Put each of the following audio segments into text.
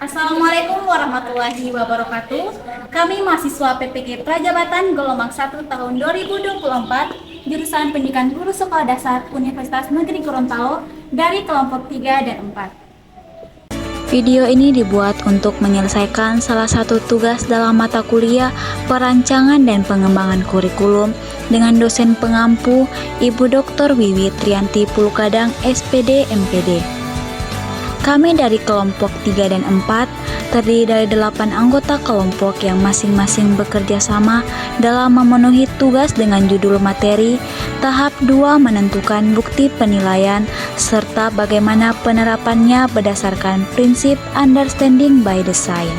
Assalamualaikum warahmatullahi wabarakatuh. Kami mahasiswa PPG Prajabatan gelombang 1 tahun 2024, jurusan Pendidikan Guru Sekolah Dasar Universitas Negeri Gorontalo dari kelompok 3 dan 4. Video ini dibuat untuk menyelesaikan salah satu tugas dalam mata kuliah perancangan dan pengembangan kurikulum dengan dosen pengampu Ibu Dr. Wiwi Trianti Pulukadang SPD MPD. Kami dari kelompok 3 dan 4 terdiri dari 8 anggota kelompok yang masing-masing bekerja sama dalam memenuhi tugas dengan judul materi tahap 2 menentukan bukti penilaian serta bagaimana penerapannya berdasarkan prinsip understanding by design.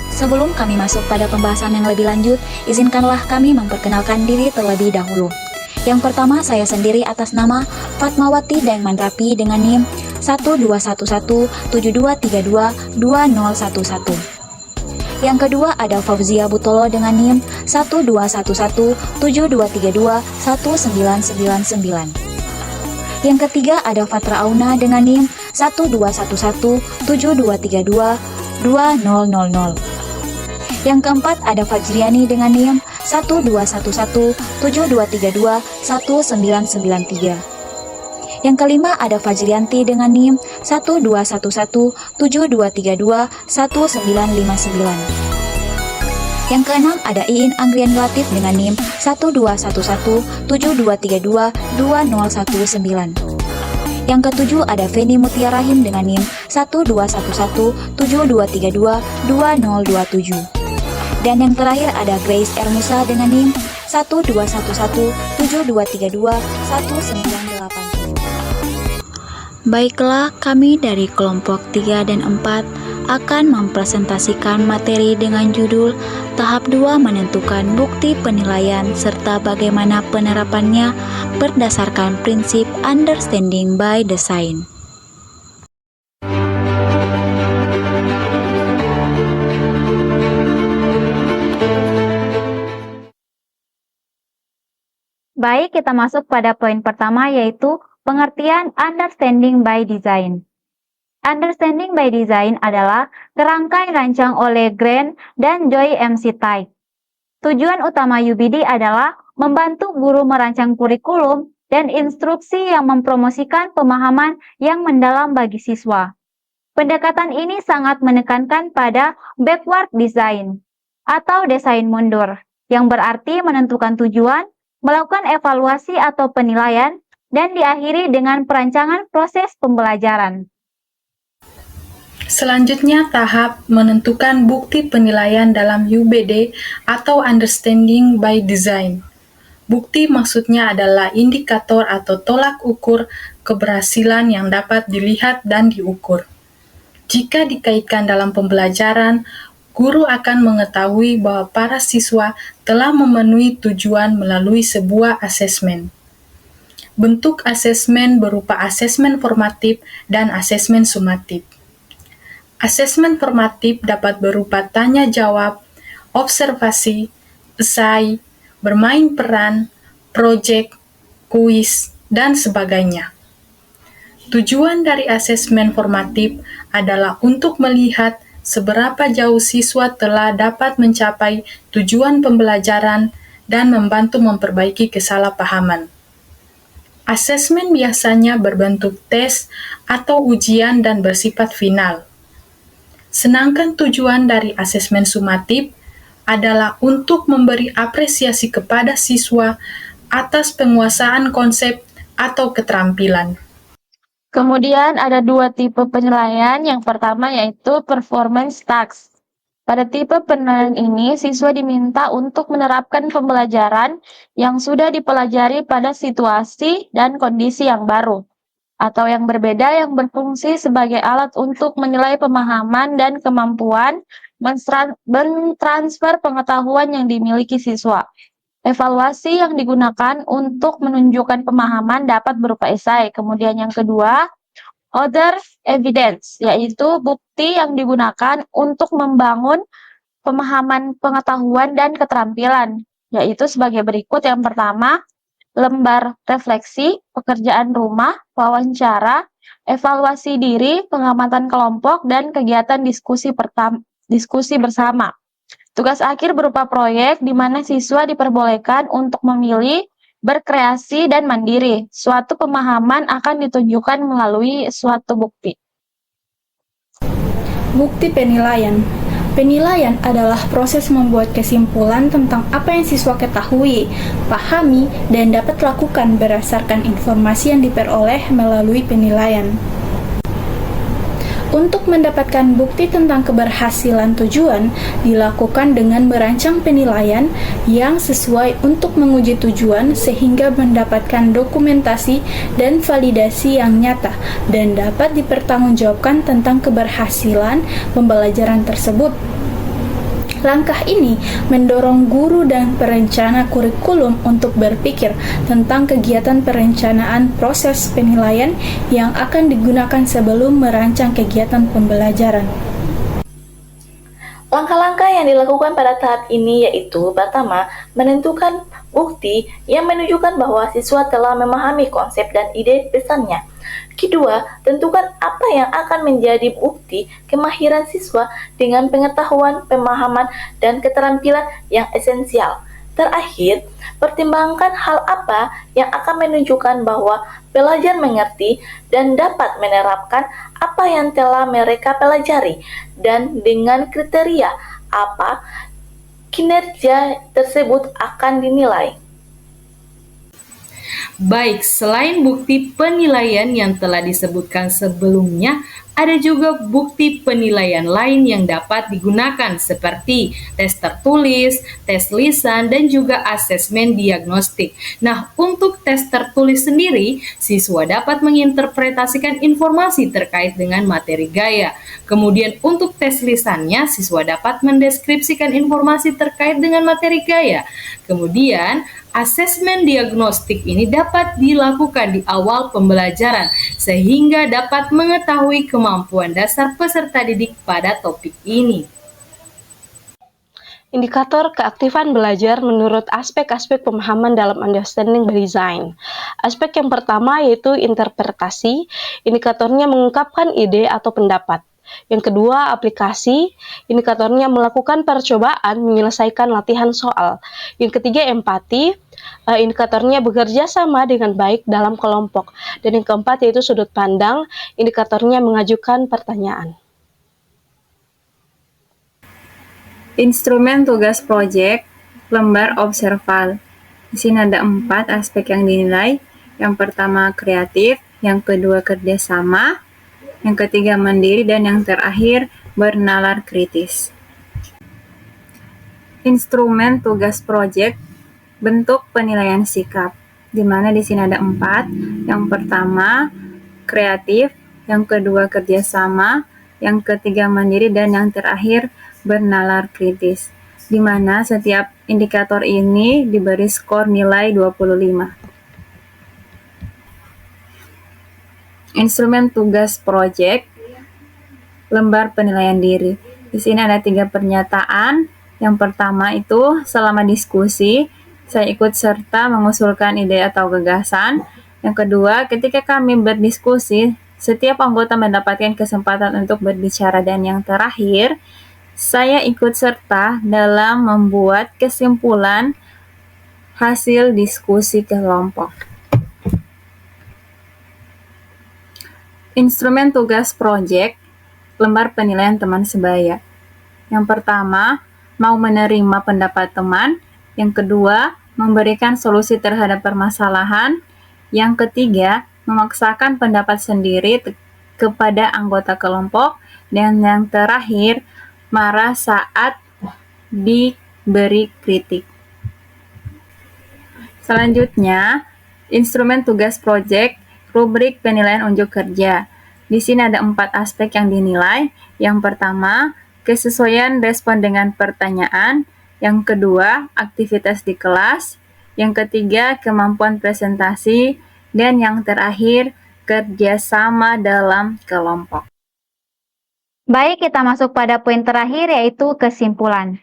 Sebelum kami masuk pada pembahasan yang lebih lanjut, izinkanlah kami memperkenalkan diri terlebih dahulu. Yang pertama, saya sendiri atas nama Fatmawati Daeng Mandrapi dengan NIM 121172322011. Yang kedua ada Fauzia Butolo dengan NIM 121172321999. Yang ketiga ada Fatra Auna dengan NIM 121172322000. Yang keempat ada Fajriani dengan NIM 121172321993. Yang kelima ada Fajrianti dengan NIM 121172321959. Yang keenam ada Iin Anggrian Latif dengan NIM 121172322019. Yang ketujuh ada Feni Mutia Rahim dengan NIM 121172322027. Dan yang terakhir ada Grace R. Musa dengan NIM 121172321987. Baiklah, kami dari kelompok 3 dan 4 akan mempresentasikan materi dengan judul Tahap 2 menentukan bukti penilaian serta bagaimana penerapannya berdasarkan prinsip understanding by design. Baik, kita masuk pada poin pertama yaitu pengertian understanding by design. Understanding by design adalah kerangka yang dirancang oleh Grant dan Joy MC Tai. Tujuan utama UBD adalah membantu guru merancang kurikulum dan instruksi yang mempromosikan pemahaman yang mendalam bagi siswa. Pendekatan ini sangat menekankan pada backward design atau desain mundur, yang berarti menentukan tujuan, melakukan evaluasi atau penilaian, dan diakhiri dengan perancangan proses pembelajaran. Selanjutnya, tahap menentukan bukti penilaian dalam UBD atau Understanding by Design. Bukti maksudnya adalah indikator atau tolak ukur keberhasilan yang dapat dilihat dan diukur. Jika dikaitkan dalam pembelajaran, guru akan mengetahui bahwa para siswa telah memenuhi tujuan melalui sebuah asesmen. Bentuk asesmen berupa asesmen formatif dan asesmen sumatif. Asesmen formatif dapat berupa tanya jawab, observasi, esai, bermain peran, proyek, kuis, dan sebagainya. Tujuan dari asesmen formatif adalah untuk melihat seberapa jauh siswa telah dapat mencapai tujuan pembelajaran dan membantu memperbaiki kesalahpahaman. Asesmen biasanya berbentuk tes atau ujian dan bersifat final. Sedangkan tujuan dari asesmen sumatif adalah untuk memberi apresiasi kepada siswa atas penguasaan konsep atau keterampilan. Kemudian ada dua tipe penilaian. Yang pertama yaitu performance task. Pada tipe penilaian ini, siswa diminta untuk menerapkan pembelajaran yang sudah dipelajari pada situasi dan kondisi yang baru, atau yang berbeda yang berfungsi sebagai alat untuk menilai pemahaman dan kemampuan mentransfer pengetahuan yang dimiliki siswa. Evaluasi yang digunakan untuk menunjukkan pemahaman dapat berupa esai. Kemudian yang kedua, other evidence, yaitu bukti yang digunakan untuk membangun pemahaman pengetahuan dan keterampilan, yaitu sebagai berikut. Yang pertama, lembar refleksi, pekerjaan rumah, wawancara, evaluasi diri, pengamatan kelompok, dan kegiatan diskusi bersama. Tugas akhir berupa proyek di mana siswa diperbolehkan untuk memilih, berkreasi, dan mandiri. Suatu pemahaman akan ditunjukkan melalui suatu bukti. Bukti penilaian. Penilaian adalah proses membuat kesimpulan tentang apa yang siswa ketahui, pahami, dan dapat lakukan berdasarkan informasi yang diperoleh melalui penilaian. Untuk mendapatkan bukti tentang keberhasilan tujuan, dilakukan dengan merancang penilaian yang sesuai untuk menguji tujuan sehingga mendapatkan dokumentasi dan validasi yang nyata dan dapat dipertanggungjawabkan tentang keberhasilan pembelajaran tersebut. Langkah ini mendorong guru dan perencana kurikulum untuk berpikir tentang kegiatan perencanaan proses penilaian yang akan digunakan sebelum merancang kegiatan pembelajaran. Langkah-langkah yang dilakukan pada tahap ini yaitu pertama, menentukan bukti yang menunjukkan bahwa siswa telah memahami konsep dan ide pesannya. Kedua, tentukan apa yang akan menjadi bukti kemahiran siswa dengan pengetahuan, pemahaman, dan keterampilan yang esensial. Terakhir, pertimbangkan hal apa yang akan menunjukkan bahwa pelajar mengerti dan dapat menerapkan apa yang telah mereka pelajari dan dengan kriteria apa kinerja tersebut akan dinilai. Baik, selain bukti penilaian yang telah disebutkan sebelumnya, ada juga bukti penilaian lain yang dapat digunakan seperti tes tertulis, tes lisan, dan juga asesmen diagnostik. Nah, untuk tes tertulis sendiri, siswa dapat menginterpretasikan informasi terkait dengan materi gaya. Kemudian untuk tes lisannya, siswa dapat mendeskripsikan informasi terkait dengan materi gaya. Kemudian, asesmen diagnostik ini dapat dilakukan di awal pembelajaran sehingga dapat mengetahui kemampuan dasar peserta didik pada topik ini. Indikator keaktifan belajar menurut aspek-aspek pemahaman dalam understanding by design. Aspek yang pertama yaitu interpretasi, indikatornya mengungkapkan ide atau pendapat. Yang kedua, aplikasi, indikatornya melakukan percobaan menyelesaikan latihan soal. Yang ketiga, empati, indikatornya bekerja sama dengan baik dalam kelompok. Dan yang keempat yaitu sudut pandang, indikatornya mengajukan pertanyaan. Instrumen tugas proyek, lembar observal. Di sini ada 4 aspek yang dinilai. Yang pertama kreatif, yang kedua kerjasama, yang ketiga mandiri, dan yang terakhir bernalar kritis. Instrumen tugas proyek, bentuk penilaian sikap, di mana di sini ada 4. Yang pertama kreatif, yang kedua kerjasama, yang ketiga mandiri, dan yang terakhir bernalar kritis, di mana setiap indikator ini diberi skor nilai 25. Instrumen tugas proyek, lembar penilaian diri. Di sini ada 3 pernyataan. Yang pertama itu selama diskusi, saya ikut serta mengusulkan ide atau gagasan. Yang kedua, ketika kami berdiskusi, setiap anggota mendapatkan kesempatan untuk berbicara. Dan yang terakhir, saya ikut serta dalam membuat kesimpulan hasil diskusi kelompok. Instrumen tugas proyek, lembar penilaian teman sebaya. Yang pertama, mau menerima pendapat teman. Yang kedua, memberikan solusi terhadap permasalahan. Yang ketiga, memaksakan pendapat sendiri kepada anggota kelompok. Dan yang terakhir, marah saat diberi kritik. Selanjutnya, instrumen tugas proyek, rubrik penilaian unjuk kerja. Di sini ada 4 aspek yang dinilai. Yang pertama, kesesuaian respon dengan pertanyaan. Yang kedua, aktivitas di kelas. Yang ketiga, kemampuan presentasi. Dan yang terakhir, kerjasama dalam kelompok. Baik, kita masuk pada poin terakhir yaitu kesimpulan.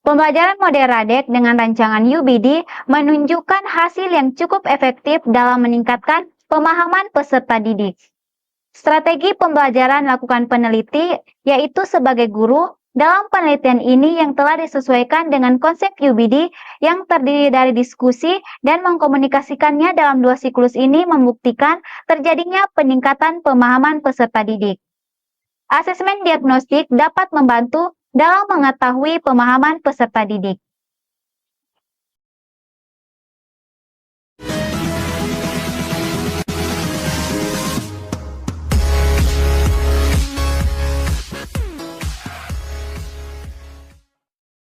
Pembelajaran model Radek dengan rancangan UBD menunjukkan hasil yang cukup efektif dalam meningkatkan pemahaman peserta didik. Strategi pembelajaran lakukan peneliti, yaitu sebagai guru, dalam penelitian ini yang telah disesuaikan dengan konsep UBD yang terdiri dari diskusi dan mengkomunikasikannya dalam 2 siklus ini membuktikan terjadinya peningkatan pemahaman peserta didik. Asesmen diagnostik dapat membantu dalam mengetahui pemahaman peserta didik.